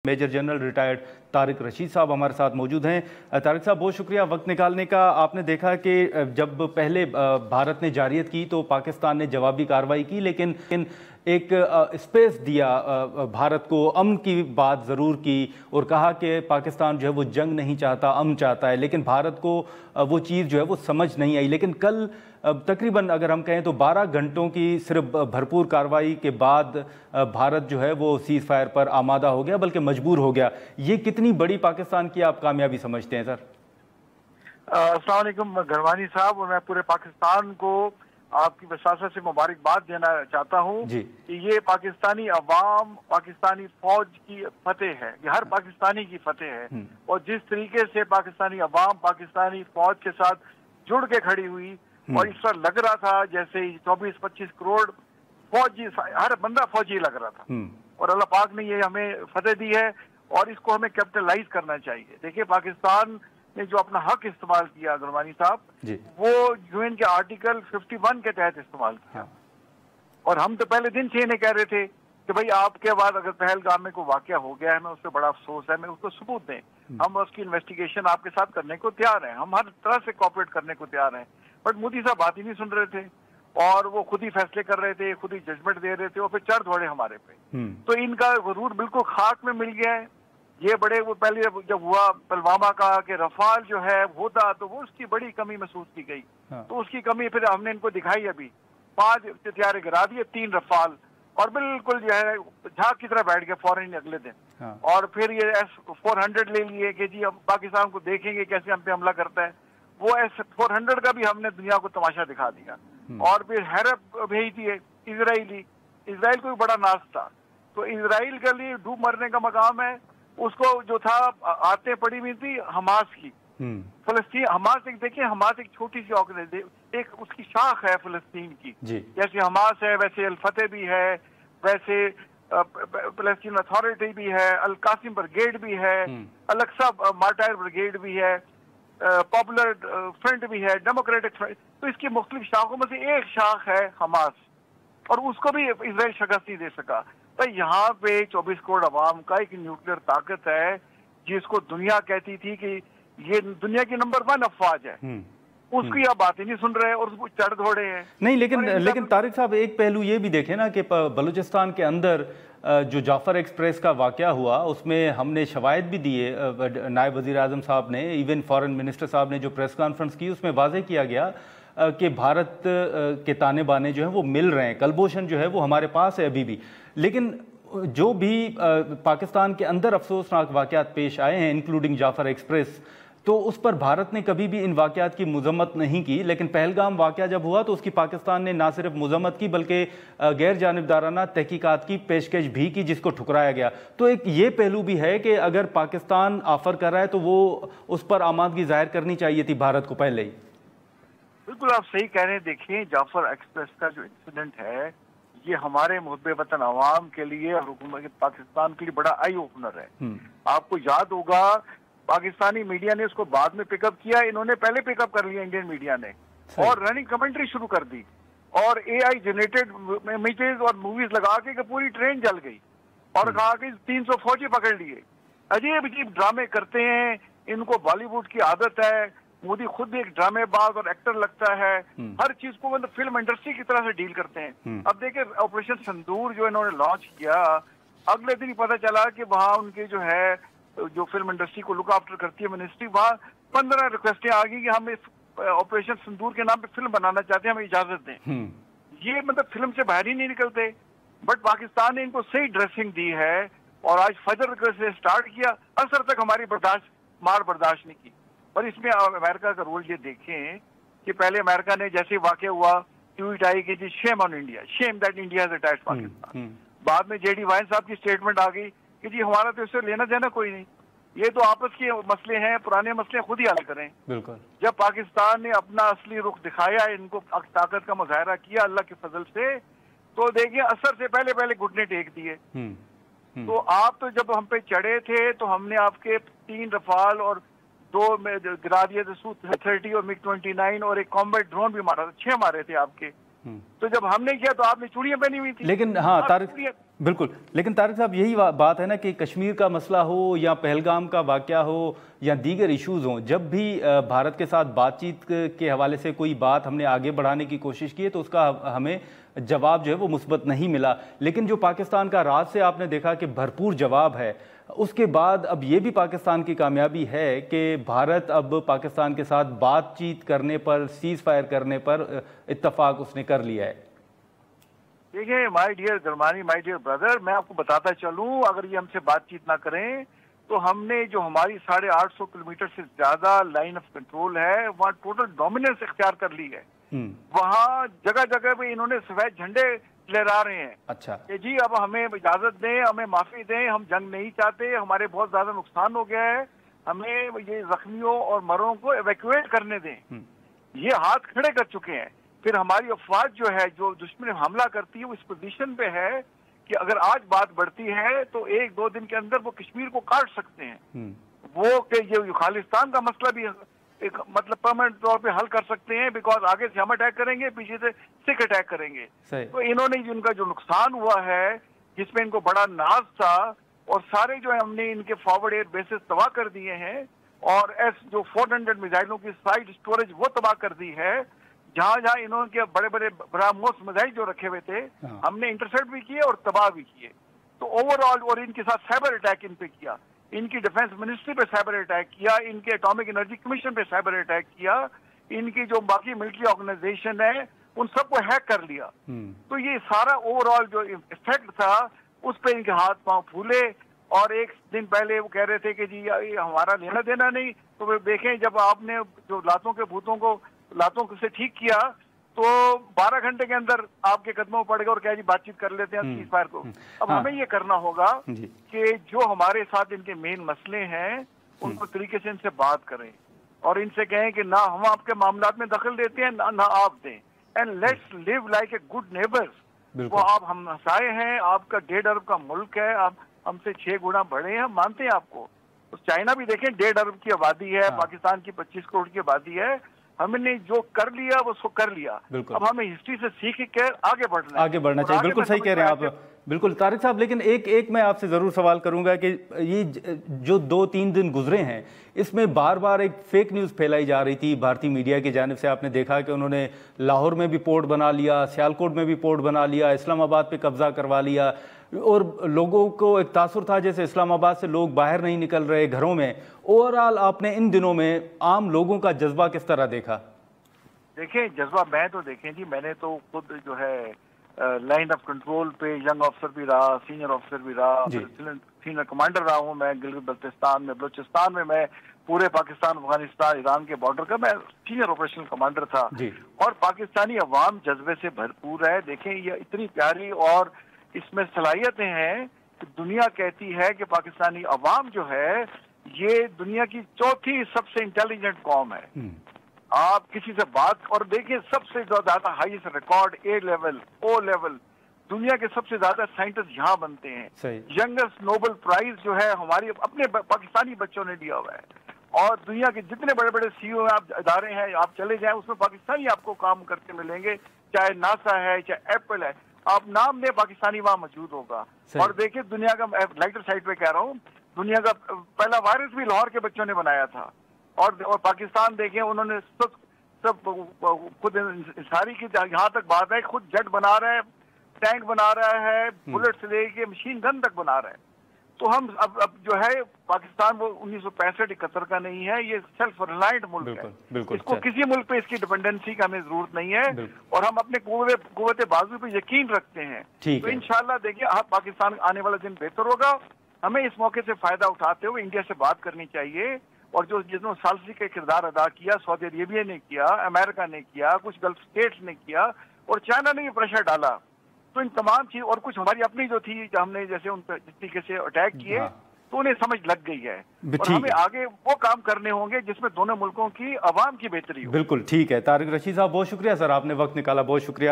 Major general retired Tariq Rashid sahab हमारे साथ मौजूद हैं। तारिक साहब, बहुत शुक्रिया वक्त निकालने का। आपने देखा कि जब पहले भारत ने जारियत की तो पाकिस्तान ने जवाबी कार्रवाई की, लेकिन एक स्पेस दिया भारत को, अमन की बात ज़रूर की और कहा कि पाकिस्तान जो है वो जंग नहीं चाहता, अमन चाहता है, लेकिन भारत को वो चीज़ जो है वो समझ नहीं आई। लेकिन कल तकरीबन अगर हम कहें तो 12 घंटों की सिर्फ भरपूर कार्रवाई के बाद भारत जो है वो सीज़ फायर पर आमादा हो गया, बल्कि मजबूर हो गया। ये कितनी बड़ी पाकिस्तान की आप कामयाबी समझते हैं सर? अस्सलाम वालेकुम गरवानी साहब, और मैं पूरे पाकिस्तान को आपकी वसासत से मुबारकबाद देना चाहता हूँ कि ये पाकिस्तानी अवाम, पाकिस्तानी फौज की फतेह है, ये हर पाकिस्तानी की फतेह है। और जिस तरीके से पाकिस्तानी अवाम पाकिस्तानी फौज के साथ जुड़ के खड़ी हुई और इस पर लग रहा था जैसे 24-25 करोड़ फौजी, हर बंदा फौजी लग रहा था। और अल्लाह पाक ने ये हमें फतेह दी है और इसको हमें कैपिटलाइज करना चाहिए। देखिए, पाकिस्तान ने जो अपना हक इस्तेमाल किया गुरबानी साहब, वो यूएन के आर्टिकल 51 के तहत इस्तेमाल किया। और हम तो पहले दिन से इन्हें कह रहे थे कि भाई आपके बाद अगर पहलगाम में कोई वाकया हो गया है, हमें उससे बड़ा अफसोस है, हमें उसको सबूत दें, हम उसकी इन्वेस्टिगेशन आपके साथ करने को तैयार हैं, हम हर तरह से कोऑपरेट करने को तैयार हैं। बट मोदी साहब बात ही नहीं सुन रहे थे और वो खुद ही फैसले कर रहे थे, खुद ही जजमेंट दे रहे थे और फिर चढ़ दौड़े हमारे पे। तो इनका गुरूर बिल्कुल खाक में मिल गया है। ये बड़े, वो पहले जब हुआ पुलवामा का कि रफाल जो है होता तो वो उसकी बड़ी कमी महसूस की गई, तो उसकी कमी फिर हमने इनको दिखाई। अभी 5 हथियारे गिरा दिए, 3 रफाल, और बिल्कुल जो है झाग की तरह बैठ गए फौरन अगले दिन। और फिर ये S-400 ले लिए कि जी हम पाकिस्तान को देखेंगे कैसे हम पे हमला करता है। वो S-400 का भी हमने दुनिया को तमाशा दिखा दिया। और फिर हैरत भेज दिए इसराइल को भी बड़ा नाज था, तो इसराइल के लिए डूब मरने का मकाम है। उसको जो था आते पड़ी हुई थी हमास की, फलस्तीन हमास। एक देखिए, हमास एक छोटी सी ऑर्गेनाइजेशन, एक उसकी शाख है फलस्तीन की। जैसे हमास है वैसे अल फतेह भी है, वैसे फलस्तीन अथॉरिटी भी है, अल कासिम ब्रिगेड भी है, अल अक्सा मार्टायर ब्रिगेड भी है, पॉपुलर फ्रंट भी है, डेमोक्रेटिक फ्रंट। तो इसकी मुख्तलिफ शाखों में से एक शाख है हमास, और उसको भी इसराइल शिकस्त नहीं दे सका। तो यहाँ पे 24 करोड़ अवाम का एक न्यूक्लियर ताकत है जिसको दुनिया कहती थी कि ये दुनिया की नंबर 1 अफवाज है, उसकी आप बात ही नहीं सुन रहे और उसको चढ़ दौड़े हैं। नहीं, लेकिन तारिक साहब, एक पहलू ये भी देखें ना कि बलूचिस्तान के अंदर जो जाफर एक्सप्रेस का वाकया हुआ उसमें हमने शवायद भी दिए। नायब वज़ीर आज़म साहब ने, इवन फॉरेन मिनिस्टर साहब ने जो प्रेस कॉन्फ्रेंस की उसमें वाज़ेह किया गया कि भारत के ताने बाने जो है वो मिल रहे हैं, कलभूषण जो है वो हमारे पास है अभी भी। लेकिन जो भी पाकिस्तान के अंदर अफसोसनाक वाक़यात पेश आए हैं, इंक्लूडिंग जाफर एक्सप्रेस, तो उस पर भारत ने कभी भी इन वाक़यात की मज़म्मत नहीं की। लेकिन पहलगाम वाक़या जब हुआ तो उसकी पाकिस्तान ने ना सिर्फ मज़म्मत की बल्कि गैर जानिबदाराना तहकीकात की पेशकश भी की, जिसको ठुकराया गया। तो एक ये पहलू भी है कि अगर पाकिस्तान ऑफर कर रहा है तो वो उस पर आमादगी जाहिर करनी चाहिए थी भारत को पहले ही। बिल्कुल आप सही कह रहे हैं। देखिए, जाफर एक्सप्रेस का जो इंसिडेंट है ये हमारे मुहब्बे वतन अवाम के लिए और हुकूमत पाकिस्तान के लिए बड़ा आई ओपनर है। आपको याद होगा पाकिस्तानी मीडिया ने उसको बाद में पिकअप किया, इन्होंने पहले पिकअप कर लिया इंडियन मीडिया ने, और रनिंग कमेंट्री शुरू कर दी और AI जनरेटेड इमेजेस और मूवीज लगा के पूरी ट्रेन जल गई और कहा कि 300 फौजी पकड़ लिए। अजीब अजीब ड्रामे करते हैं, इनको बॉलीवुड की आदत है। मोदी खुद भी एक ड्रामेबाज और एक्टर लगता है, हर चीज को मतलब फिल्म इंडस्ट्री की तरह से डील करते हैं। अब देखिए, ऑपरेशन सिंदूर जो इन्होंने लॉन्च किया, अगले दिन ही पता चला कि वहाँ उनके जो है जो फिल्म इंडस्ट्री को लुक आफ्टर करती है मिनिस्ट्री, वहाँ 15 रिक्वेस्टें आ गई कि हम इस ऑपरेशन सिंदूर के नाम पे फिल्म बनाना चाहते हैं, हमें इजाजत दें। ये मतलब फिल्म से बाहर ही नहीं निकलते। बट पाकिस्तान ने इनको सही ड्रेसिंग दी है और आज फजर से स्टार्ट किया, असर तक हमारी मार बर्दाश्त नहीं की। और इसमें अमेरिका का रोल ये देखें कि पहले अमेरिका ने जैसे वाकया हुआ ट्वीट आई कि जी shame on India, shame that India has attacked Pakistan. बाद में JD वाइन साहब की स्टेटमेंट आ गई कि जी हमारा तो इससे लेना देना कोई नहीं, ये तो आपस के मसले हैं, पुराने मसले खुद ही हल करें। बिल्कुल। जब पाकिस्तान ने अपना असली रुख दिखाया, इनको ताकत का मुजाहरा किया अल्लाह के फजल से, तो देखिए असर से पहले घुटने टेक दिए। तो आप तो जब हम पे चढ़े थे तो हमने आपके 3 रफाल और 2 में गिरा दिए थे Su-30 और MiG-29 और एक कॉम्बैट ड्रोन भी मारा था, 6 मारे थे आपके। तो जब हमने किया तो आपने चूड़ियां पहनी हुई थी। लेकिन हाँ तारिक, बिल्कुल, लेकिन तारिक साहब यही बात है ना कि कश्मीर का मसला हो या पहलगाम का वाकया हो या दीगर इश्यूज हों, जब भी भारत के साथ बातचीत के हवाले से कोई बात हमने आगे बढ़ाने की कोशिश की है तो उसका हमें जवाब जो है वो मुस्बत नहीं मिला। लेकिन जो पाकिस्तान का राज से आपने देखा कि भरपूर जवाब है, उसके बाद अब ये भी पाकिस्तान की कामयाबी है कि भारत अब पाकिस्तान के साथ बातचीत करने पर, सीज फायर करने पर इत्तफाक उसने कर लिया है। देखिए my dear Garmani, my dear brother, मैं आपको बताता चलूं, अगर ये हमसे बातचीत ना करें तो हमने जो हमारी 850 किलोमीटर से ज्यादा लाइन ऑफ कंट्रोल है वहाँ टोटल डोमिनेंस इख्तियार कर ली है। वहाँ जगह जगह पे इन्होंने सफेद झंडे लहरा रहे हैं। अच्छा कि जी अब हमें इजाजत दें, हमें माफी दें, हम जंग नहीं चाहते, हमारे बहुत ज्यादा नुकसान हो गया है, हमें ये जख्मियों और मरों को एवैक्यूएट करने दें। ये हाथ खड़े कर चुके हैं। फिर हमारी अफवाज जो है, जो दुश्मन हमला करती है, वो इस पोजीशन पे है कि अगर आज बात बढ़ती है तो 1-2 दिन के अंदर वो कश्मीर को काट सकते हैं। वो कि ये खालिस्तान का मसला भी एक मतलब परमानेंट तौर पे हल कर सकते हैं, बिकॉज आगे से हम अटैक करेंगे, पीछे से सिख अटैक करेंगे। तो इन्होंने जिनका जो नुकसान हुआ है, जिसमें इनको बड़ा नाज था, और सारे जो है हमने इनके फॉरवर्ड एयर बेसिस तबाह कर दिए हैं, और जो 400 मिसाइलों की साइड स्टोरेज वो तबाह कर दी है। जहां जहां इन्होंने बड़े बड़े ब्रह्मोस मिसाइल जो रखे हुए थे, हमने इंटरसेप्ट भी किए और तबाह भी किए। तो ओवरऑल, और इनके साथ साइबर अटैक इन पे किया, इनकी डिफेंस मिनिस्ट्री पे साइबर अटैक किया, इनके एटॉमिक एनर्जी कमीशन पे साइबर अटैक किया, इनकी जो बाकी मिलिट्री ऑर्गेनाइजेशन है उन सबको हैक कर लिया। तो ये सारा ओवरऑल जो इफेक्ट था उस पे इनके हाथ पांव फूले। और एक दिन पहले वो कह रहे थे कि जी ये हमारा लेना देना नहीं, तो वे देखें जब आपने जो लातों के भूतों को लातों से ठीक किया तो 12 घंटे के अंदर आपके कदमों पड़ गए और क्या जी बातचीत कर लेते हैं सीज फायर को। अब हमें ये करना होगा कि जो हमारे साथ इनके मेन मसले हैं उनको तरीके से इनसे बात करें और इनसे कहें कि ना हम आपके मामलात में दखल देते हैं ना आप दें, and let's live like a good neighbours. वो आप हम हंसाए हैं, आपका 1.5 अरब का मुल्क है, आप हमसे 6 गुना बड़े हैं, हम मानते हैं आपको। तो चाइना भी देखें 1.5 अरब की आबादी है, पाकिस्तान की 25 करोड़ की आबादी है, हमने जो कर लिया वो उसको कर लिया। अब हमें हिस्ट्री से सीख कर आगे बढ़ना चाहिए। बिल्कुल सही कह रहे हैं आप, बिल्कुल तारिक साहब। लेकिन एक मैं आपसे जरूर सवाल करूंगा कि ये जो 2-3 दिन गुजरे हैं इसमें बार बार एक फेक न्यूज़ फैलाई जा रही थी भारतीय मीडिया की जानिब से। आपने देखा कि उन्होंने लाहौर में भी पोर्ट बना लिया, सियालकोट में भी पोर्ट बना लिया, इस्लामाबाद पे कब्जा करवा लिया, और लोगों को एक तासुर था जैसे इस्लामाबाद से लोग बाहर नहीं निकल रहे घरों में। ओवरऑल आपने इन दिनों में आम लोगों का जज्बा किस तरह देखा? देखिए जज्बा मैं तो देखें जी, मैंने तो खुद जो है लाइन ऑफ कंट्रोल पे यंग ऑफिसर भी रहा, सीनियर ऑफिसर भी रहा, सीनियर कमांडर रहा हूँ मैं गिलगित बल्तिस्तान में, बलूचिस्तान में मैं पूरे पाकिस्तान, अफगानिस्तान, ईरान के बॉर्डर का मैं सीनियर ऑपरेशनल कमांडर था। और पाकिस्तानी अवाम जज्बे से भरपूर है। देखें ये इतनी प्यारी और इसमें सलाहियतें हैं कि दुनिया कहती है कि पाकिस्तानी अवाम जो है ये दुनिया की 4थी सबसे इंटेलिजेंट कौम है। आप किसी से बात, और देखिए सबसे ज्यादा highest record A level O level दुनिया के सबसे ज्यादा साइंटिस्ट यहाँ बनते हैं। यंगेस्ट नोबेल प्राइज जो है हमारी अपने पाकिस्तानी बच्चों ने लिया हुआ है। और दुनिया के जितने बड़े बड़े CEO हैं, आप इदारे हैं, आप चले जाएं उसमें पाकिस्तानी आपको काम करते मिलेंगे, चाहे नासा है चाहे एप्पल है, आप नाम दे पाकिस्तानी वहां मौजूद होगा। और देखिए दुनिया का, लाइटर साइड पे कह रहा हूँ, दुनिया का पहला वायरस भी लाहौर के बच्चों ने बनाया था। और पाकिस्तान देखें उन्होंने सब खुद इंसानी की यहाँ तक बात है, खुद जेट बना रहा है, टैंक बना रहा है, बुलेट से लेके मशीन गन तक बना रहा है। तो हम अब जो है पाकिस्तान वो 1965-71 का नहीं है, ये सेल्फ रिलायंट मुल्क है। इसको किसी मुल्क पे इसकी डिपेंडेंसी का हमें जरूरत नहीं है, और हम अपने कुव्वत बाजू पे यकीन रखते हैं। तो इंशाल्लाह देखिए पाकिस्तान आने वाला दिन बेहतर होगा। हमें इस मौके से फायदा उठाते हुए इंडिया से बात करनी चाहिए, और जो जिन्होंने सालसी का किरदार अदा किया, सऊदी अरेबिया ने किया, अमेरिका ने किया, कुछ गल्फ स्टेट्स ने किया, और चाइना ने भी प्रेशर डाला। तो इन तमाम चीज, और कुछ हमारी अपनी जो थी, हमने जैसे उन पर जिस तरीके से अटैक किए, तो उन्हें समझ लग गई है। और हमें आगे वो काम करने होंगे जिसमें दोनों मुल्कों की आवाम की बेहतरी हो। बिल्कुल ठीक है तारिक रशीद साहब, बहुत शुक्रिया सर, आपने वक्त निकाला, बहुत शुक्रिया।